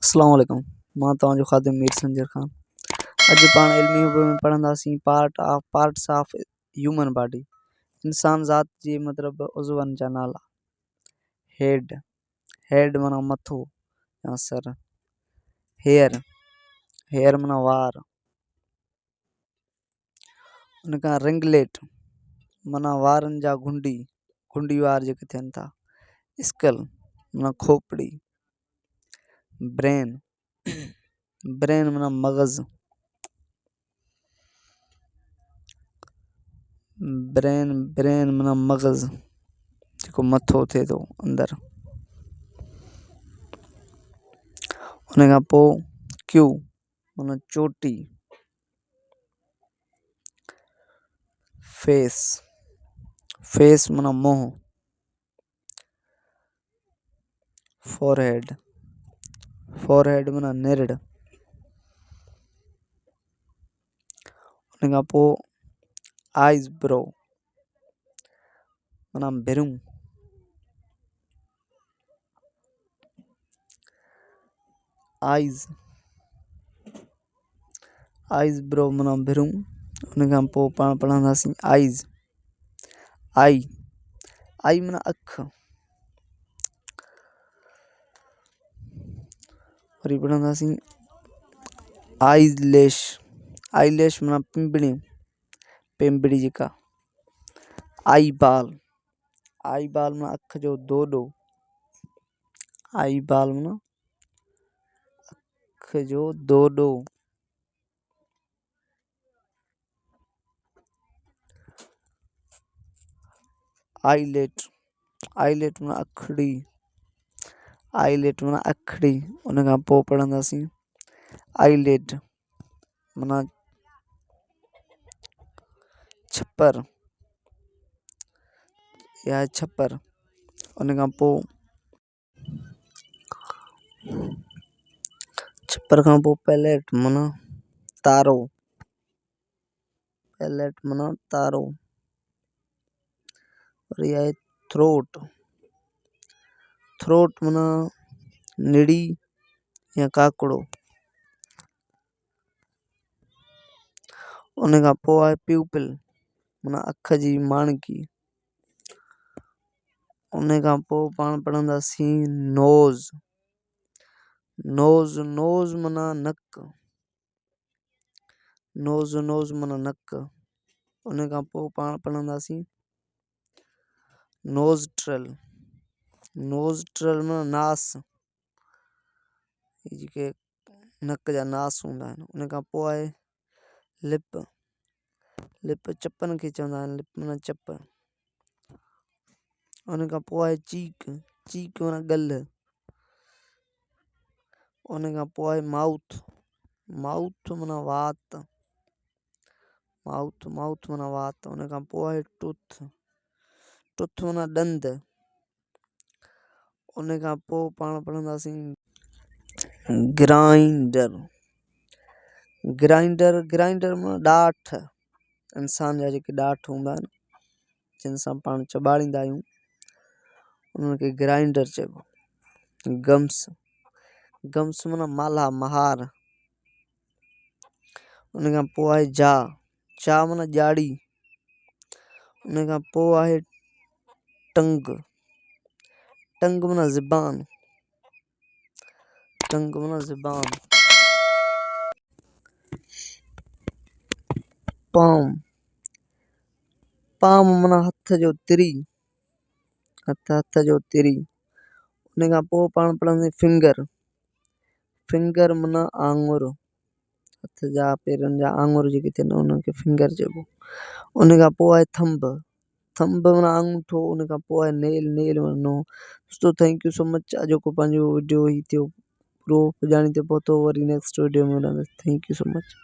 अस्सलाम वालेकुम। मां तव्हांजो ख़ादिम मीर संजर ख़ान। अॼु पाण इल्मी में पढ़ंदासीं पार्ट्स ऑफ ह्यूमन बॉडी। इंसान ज़ात जे मतिलबु उज़वनि जा नाला। हेड हेड माना मथो या सर। हेयर माना वार। उन खां रिंगलेट माना वारनि जा घुंडी वार जेके थियनि था। स्कल माना खोपड़ी। ब्रेन माना मग़ज़। ब्रेन माना मग़ज़ जेको मथो थिए थो अंदरि। उन खां पोइ क्यू माना चोटी। फेस माना मुंहुं। फोरहेड माना निरड़। उन खां पोइ आइज़ ब्रो माना भिरूं। आइज़ ब्रो माना भिरूं। उन खां पोइ पाण पढ़ंदासीं आई माना अखि। वरी पढ़ंदासीं आईलैश माना पिंबड़ी जेका। आई बाल माना अख जो दोडो। आईलेट माना अखड़ी। उन खां पोइ पढ़ंदासीं आईलेड माना छपर। उन खां पोइ छपर खां पोइ पैलेट माना तारो। वरी आहे थ्रोट माना निड़ी या काकड़ो। उन खां पोइ आहे प्यूपिल माना अख जी माणकी। उन खां पोइ पाण पढ़ंदासीं नोज़ माना नक। उन खां पोइ पाण पढ़ंदासीं नोस्ट्रल माना नास। जेके नक जा नास हूंदा आहिनि। उन खां पोइ आहे लिप चपनि खे चवंदा आहिनि। लिप माना चप। उन खां पोइ आहे चीक माना ॻलु। उन खां पोइ आहे माउथ माना वात। उन खां पोइ आहे टुथ माना ॾंद। उन खां पोइ पाण पढ़ंदासीं ग्राइंडर माना ॾाठ। इंसान जा जेके ॾाठ हूंदा आहिनि जिन सां पाण चॿाड़ींदा आहियूं उनखे ग्राइंडर चइबो। गम्स माना महार। उन खां पोइ आहे जा माना ॼाड़ी। उन खां पोइ आहे टंग माना ज़ुबान। पाम माना हथ जो तिरी। उन खां पोइ पाण पढ़ंदासीं फिंगर माना आङुर। हथ जा पेरनि जा आङुर जेके थियनि उनखे फिंगर चइबो। उन खां पोइ आहे थंब माना अंगूठो। उन खां पोइ आहे नेल माना नंहुं। दोस्तों थैंक यू सो मच। जेको पंहिंजो वीडियो ही थियो पूरो ॼाणी ते पहुतो। वरी नेक्स्ट वीडियो में मिलंदासीं। Thank you so much.